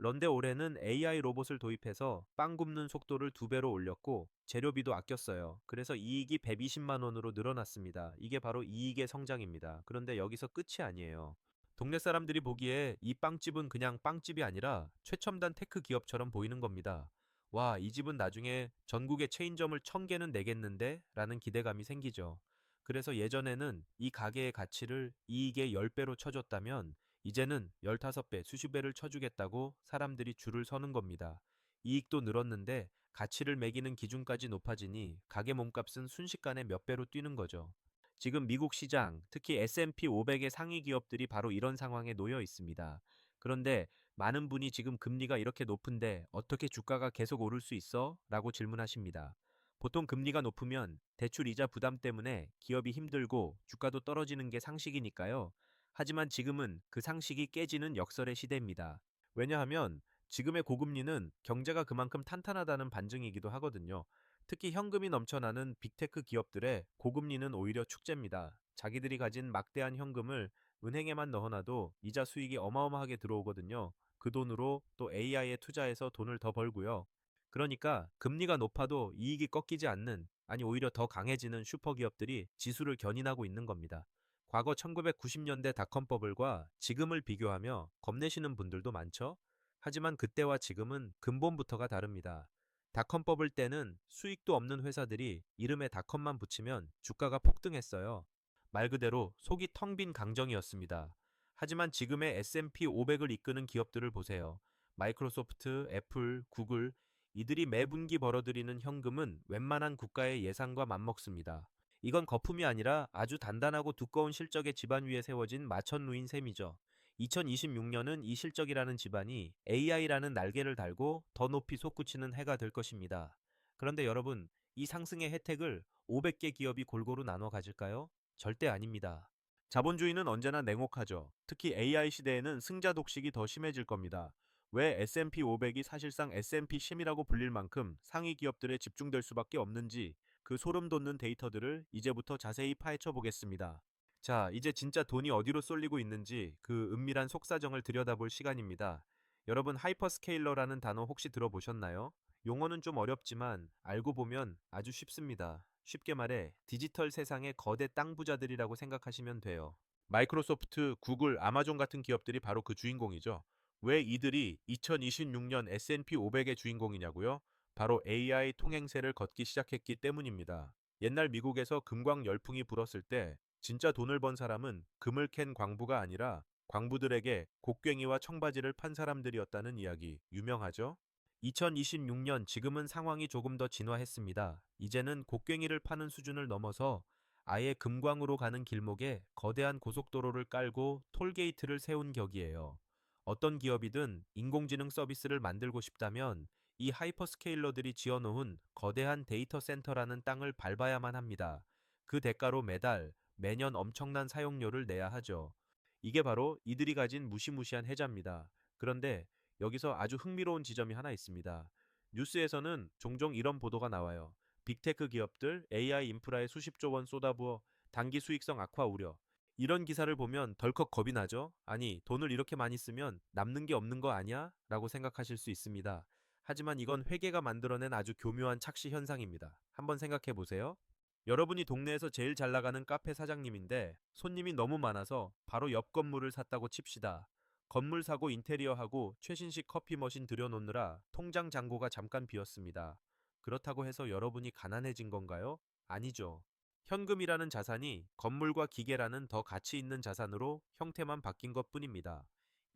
런데 올해는 AI 로봇을 도입해서 빵 굽는 속도를 2배로 올렸고 재료비도 아꼈어요. 그래서 이익이 120만 원으로 늘어났습니다. 이게 바로 이익의 성장입니다. 그런데 여기서 끝이 아니에요. 동네 사람들이 보기에 이 빵집은 그냥 빵집이 아니라 최첨단 테크 기업처럼 보이는 겁니다. 와, 이 집은 나중에 전국의 체인점을 1000개는 내겠는데? 라는 기대감이 생기죠. 그래서 예전에는 이 가게의 가치를 이익의 10배로 쳐줬다면 이제는 15배, 수십 배를 쳐주겠다고 사람들이 줄을 서는 겁니다. 이익도 늘었는데 가치를 매기는 기준까지 높아지니 가게 몸값은 순식간에 몇 배로 뛰는 거죠. 지금 미국 시장, 특히 S&P 500의 상위 기업들이 바로 이런 상황에 놓여 있습니다. 그런데 많은 분이 지금 금리가 이렇게 높은데 어떻게 주가가 계속 오를 수 있어? 라고 질문하십니다. 보통 금리가 높으면 대출 이자 부담 때문에 기업이 힘들고 주가도 떨어지는 게 상식이니까요. 하지만 지금은 그 상식이 깨지는 역설의 시대입니다. 왜냐하면 지금의 고금리는 경제가 그만큼 탄탄하다는 반증이기도 하거든요. 특히 현금이 넘쳐나는 빅테크 기업들의 고금리는 오히려 축제입니다. 자기들이 가진 막대한 현금을 은행에만 넣어놔도 이자 수익이 어마어마하게 들어오거든요. 그 돈으로 또 AI에 투자해서 돈을 더 벌고요. 그러니까 금리가 높아도 이익이 꺾이지 않는, 아니 오히려 더 강해지는 슈퍼기업들이 지수를 견인하고 있는 겁니다. 과거 1990년대 닷컴 버블과 지금을 비교하며 겁내시는 분들도 많죠? 하지만 그때와 지금은 근본부터가 다릅니다. 닷컴 버블 때는 수익도 없는 회사들이 이름에 닷컴만 붙이면 주가가 폭등했어요. 말 그대로 속이 텅 빈 강정이었습니다. 하지만 지금의 S&P 500을 이끄는 기업들을 보세요. 마이크로소프트, 애플, 구글, 이들이 매분기 벌어들이는 현금은 웬만한 국가의 예상과 맞먹습니다. 이건 거품이 아니라 아주 단단하고 두꺼운 실적의 지반 위에 세워진 마천루인 셈이죠. 2026년은 이 실적이라는 지반이 AI라는 날개를 달고 더 높이 솟구치는 해가 될 것입니다. 그런데 여러분, 이 상승의 혜택을 500개 기업이 골고루 나눠 가질까요? 절대 아닙니다. 자본주의는 언제나 냉혹하죠. 특히 AI 시대에는 승자 독식이 더 심해질 겁니다. 왜 S&P 500이 사실상 S&P 심이라고 불릴 만큼 상위 기업들에 집중될 수밖에 없는지 그 소름 돋는 데이터들을 이제부터 자세히 파헤쳐 보겠습니다. 자, 이제 진짜 돈이 어디로 쏠리고 있는지 그 은밀한 속사정을 들여다볼 시간입니다. 여러분, 하이퍼스케일러라는 단어 혹시 들어보셨나요? 용어는 좀 어렵지만 알고 보면 아주 쉽습니다. 쉽게 말해 디지털 세상의 거대 땅 부자들이라고 생각하시면 돼요. 마이크로소프트, 구글, 아마존 같은 기업들이 바로 그 주인공이죠. 왜 이들이 2026년 S&P 500의 주인공이냐고요? 바로 AI 통행세를 걷기 시작했기 때문입니다. 옛날 미국에서 금광 열풍이 불었을 때 진짜 돈을 번 사람은 금을 캔 광부가 아니라 광부들에게 곡괭이와 청바지를 판 사람들이었다는 이야기 유명하죠? 2026년 지금은 상황이 조금 더 진화했습니다. 이제는 곡괭이를 파는 수준을 넘어서 아예 금광으로 가는 길목에 거대한 고속도로를 깔고 톨게이트를 세운 격이에요. 어떤 기업이든 인공지능 서비스를 만들고 싶다면 이 하이퍼스케일러들이 지어놓은 거대한 데이터 센터라는 땅을 밟아야만 합니다. 그 대가로 매년 엄청난 사용료를 내야 하죠. 이게 바로 이들이 가진 무시무시한 혜자입니다. 그런데 여기서 아주 흥미로운 지점이 하나 있습니다. 뉴스에서는 종종 이런 보도가 나와요. 빅테크 기업들 AI 인프라에 수십조 원 쏟아부어 단기 수익성 악화 우려. 이런 기사를 보면 덜컥 겁이 나죠? 아니, 돈을 이렇게 많이 쓰면 남는 게 없는 거 아니야? 라고 생각하실 수 있습니다. 하지만 이건 회계가 만들어낸 아주 교묘한 착시 현상입니다. 한번 생각해 보세요. 여러분이 동네에서 제일 잘 나가는 카페 사장님인데 손님이 너무 많아서 바로 옆 건물을 샀다고 칩시다. 건물 사고 인테리어하고 최신식 커피 머신 들여놓느라 통장 잔고가 잠깐 비었습니다. 그렇다고 해서 여러분이 가난해진 건가요? 아니죠. 현금이라는 자산이 건물과 기계라는 더 가치 있는 자산으로 형태만 바뀐 것 뿐입니다.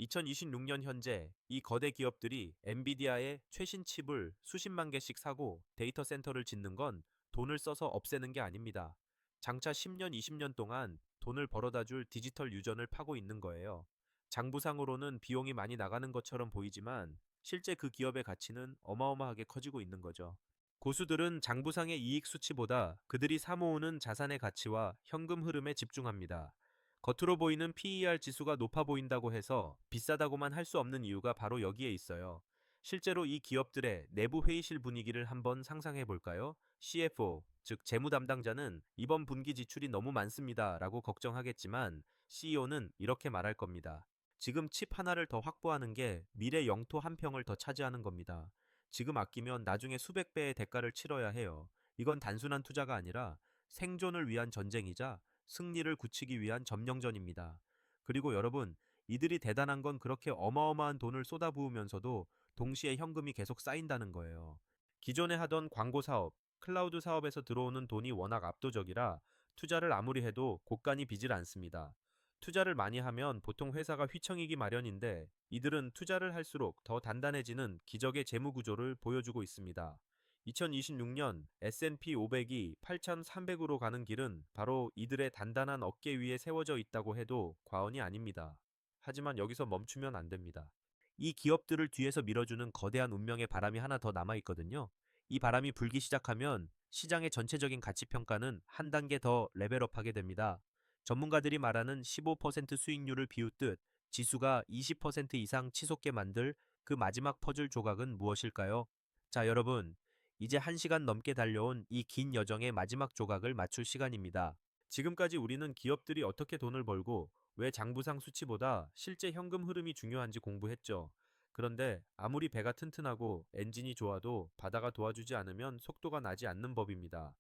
2026년 현재 이 거대 기업들이 엔비디아의 최신 칩을 수십만 개씩 사고 데이터 센터를 짓는 건 돈을 써서 없애는 게 아닙니다. 장차 10년, 20년 동안 돈을 벌어다 줄 디지털 유전을 파고 있는 거예요. 장부상으로는 비용이 많이 나가는 것처럼 보이지만 실제 그 기업의 가치는 어마어마하게 커지고 있는 거죠. 고수들은 장부상의 이익 수치보다 그들이 사모으는 자산의 가치와 현금 흐름에 집중합니다. 겉으로 보이는 PER 지수가 높아 보인다고 해서 비싸다고만 할 수 없는 이유가 바로 여기에 있어요. 실제로 이 기업들의 내부 회의실 분위기를 한번 상상해 볼까요? CFO, 즉 재무 담당자는 이번 분기 지출이 너무 많습니다 라고 걱정하겠지만 CEO는 이렇게 말할 겁니다. 지금 칩 하나를 더 확보하는 게 미래 영토 한 평을 더 차지하는 겁니다. 지금 아끼면 나중에 수백 배의 대가를 치러야 해요. 이건 단순한 투자가 아니라 생존을 위한 전쟁이자 승리를 굳히기 위한 점령전입니다. 그리고 여러분, 이들이 대단한 건 그렇게 어마어마한 돈을 쏟아부으면서도 동시에 현금이 계속 쌓인다는 거예요. 기존에 하던 광고 사업, 클라우드 사업에서 들어오는 돈이 워낙 압도적이라 투자를 아무리 해도 곳간이 비질 않습니다. 투자를 많이 하면 보통 회사가 휘청이기 마련인데 이들은 투자를 할수록 더 단단해지는 기적의 재무 구조를 보여주고 있습니다. 2026년 S&P 500이 8,300으로 가는 길은 바로 이들의 단단한 어깨 위에 세워져 있다고 해도 과언이 아닙니다. 하지만 여기서 멈추면 안 됩니다. 이 기업들을 뒤에서 밀어주는 거대한 운명의 바람이 하나 더 남아 있거든요. 이 바람이 불기 시작하면 시장의 전체적인 가치 평가는 한 단계 더 레벨업하게 됩니다. 전문가들이 말하는 15% 수익률을 비웃듯 지수가 20% 이상 치솟게 만들 그 마지막 퍼즐 조각은 무엇일까요? 자, 여러분, 이제 1시간 넘게 달려온 이 긴 여정의 마지막 조각을 맞출 시간입니다. 지금까지 우리는 기업들이 어떻게 돈을 벌고 왜 장부상 수치보다 실제 현금 흐름이 중요한지 공부했죠. 그런데 아무리 배가 튼튼하고 엔진이 좋아도 바다가 도와주지 않으면 속도가 나지 않는 법입니다.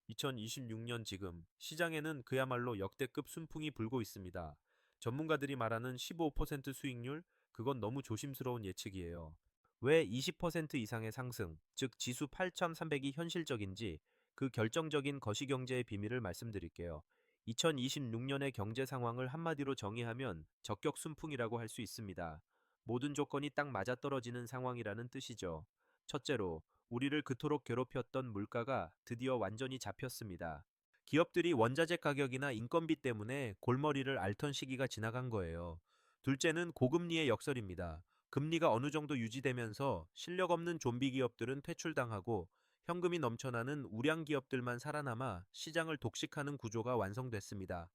2026년 지금 시장에는 그야말로 역대급 순풍이 불고 있습니다. 전문가들이 말하는 15% 수익률, 그건 너무 조심스러운 예측이에요. 왜 20% 이상의 상승, 즉 지수 8,300이 현실적인지 그 결정적인 거시경제의 비밀을 말씀드릴게요. 2026년의 경제 상황을 한마디로 정의하면 적격 순풍이라고 할 수 있습니다. 모든 조건이 딱 맞아떨어지는 상황이라는 뜻이죠. 첫째로, 우리를 그토록 괴롭혔던 물가가 드디어 완전히 잡혔습니다. 기업들이 원자재 가격이나 인건비 때문에 골머리를 앓던 시기가 지나간 거예요. 둘째는 고금리의 역설입니다. 금리가 어느 정도 유지되면서 실력 없는 좀비 기업들은 퇴출당하고 현금이 넘쳐나는 우량 기업들만 살아남아 시장을 독식하는 구조가 완성됐습니다.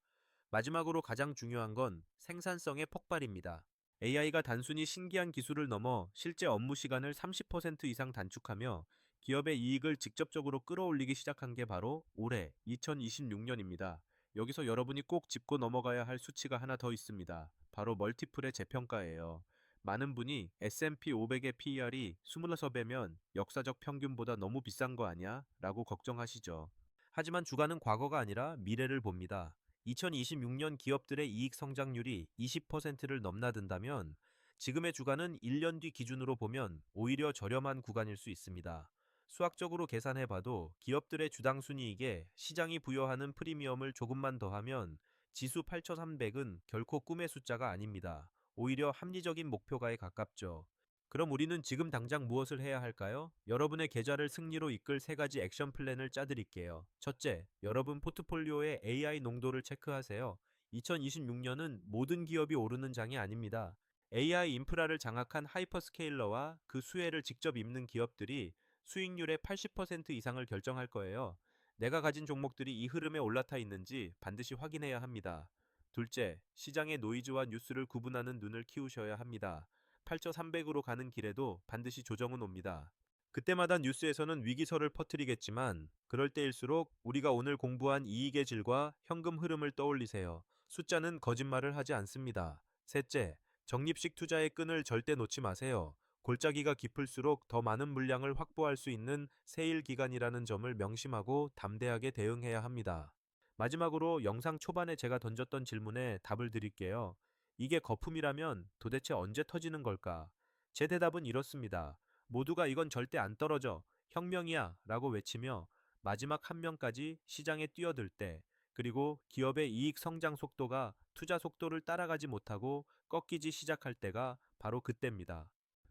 마지막으로 가장 중요한 건 생산성의 폭발입니다. AI가 단순히 신기한 기술을 넘어 실제 업무 시간을 30% 이상 단축하며 기업의 이익을 직접적으로 끌어올리기 시작한 게 바로 올해 2026년입니다. 여기서 여러분이 꼭 짚고 넘어가야 할 수치가 하나 더 있습니다. 바로 멀티플의 재평가예요. 많은 분이 S&P 500의 PER이 26배면 역사적 평균보다 너무 비싼 거 아니야? 라고 걱정하시죠. 하지만 주가는 과거가 아니라 미래를 봅니다. 2026년 기업들의 이익 성장률이 20%를 넘나든다면 지금의 주가는 1년 뒤 기준으로 보면 오히려 저렴한 구간일 수 있습니다. 수학적으로 계산해봐도 기업들의 주당 순이익에 시장이 부여하는 프리미엄을 조금만 더하면 지수 8,300은 결코 꿈의 숫자가 아닙니다. 오히려 합리적인 목표가에 가깝죠. 그럼 우리는 지금 당장 무엇을 해야 할까요? 여러분의 계좌를 승리로 이끌 3가지 액션 플랜을 짜드릴게요. 첫째, 여러분 포트폴리오의 AI 농도를 체크하세요. 2026년은 모든 기업이 오르는 장이 아닙니다. AI 인프라를 장악한 하이퍼스케일러와 그 수혜를 직접 입는 기업들이 수익률의 80% 이상을 결정할 거예요. 내가 가진 종목들이 이 흐름에 올라타 있는지 반드시 확인해야 합니다. 둘째, 시장의 노이즈와 뉴스를 구분하는 눈을 키우셔야 합니다. 8,300으로 가는 길에도 반드시 조정은 옵니다. 그때마다 뉴스에서는 위기설을 퍼뜨리겠지만 그럴 때일수록 우리가 오늘 공부한 이익의 질과 현금 흐름을 떠올리세요. 숫자는 거짓말을 하지 않습니다. 셋째, 적립식 투자의 끈을 절대 놓지 마세요. 골짜기가 깊을수록 더 많은 물량을 확보할 수 있는 세일 기간이라는 점을 명심하고 담대하게 대응해야 합니다. 마지막으로 영상 초반에 제가 던졌던 질문에 답을 드릴게요. 이게 거품이라면 도대체 언제 터지는 걸까? 제 대답은 이렇습니다. 모두가 이건 절대 안 떨어져. 혁명이야. 라고 외치며 마지막 한 명까지 시장에 뛰어들 때, 그리고 기업의 이익 성장 속도가 투자 속도를 따라가지 못하고 꺾이지 시작할 때가 바로 그때입니다.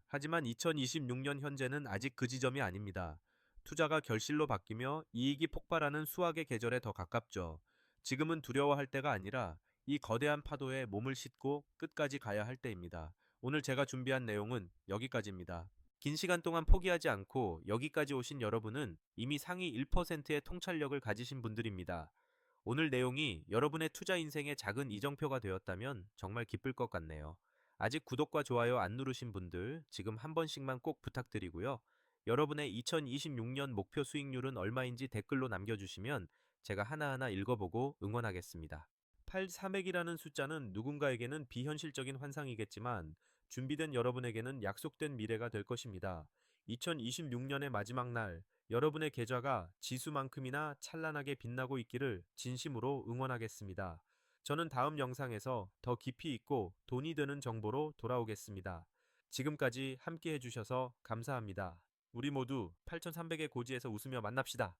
하지만 2026년 현재는 아직 그 지점이 아닙니다. 투자가 결실로 바뀌며 이익이 폭발하는 수학의 계절에 더 가깝죠. 지금은 두려워할 때가 아니라 이 거대한 파도에 몸을 싣고 끝까지 가야 할 때입니다. 오늘 제가 준비한 내용은 여기까지입니다. 긴 시간 동안 포기하지 않고 여기까지 오신 여러분은 이미 상위 1%의 통찰력을 가지신 분들입니다. 오늘 내용이 여러분의 투자 인생의 작은 이정표가 되었다면 정말 기쁠 것 같네요. 아직 구독과 좋아요 안 누르신 분들 지금 한 번씩만 꼭 부탁드리고요. 여러분의 2026년 목표 수익률은 얼마인지 댓글로 남겨주시면 제가 하나하나 읽어보고 응원하겠습니다. 8300이라는 숫자는 누군가에게는 비현실적인 환상이겠지만 준비된 여러분에게는 약속된 미래가 될 것입니다. 2026년의 마지막 날, 여러분의 계좌가 지수만큼이나 찬란하게 빛나고 있기를 진심으로 응원하겠습니다. 저는 다음 영상에서 더 깊이 있고 돈이 되는 정보로 돌아오겠습니다. 지금까지 함께 해주셔서 감사합니다. 우리 모두 8300의 고지에서 웃으며 만납시다.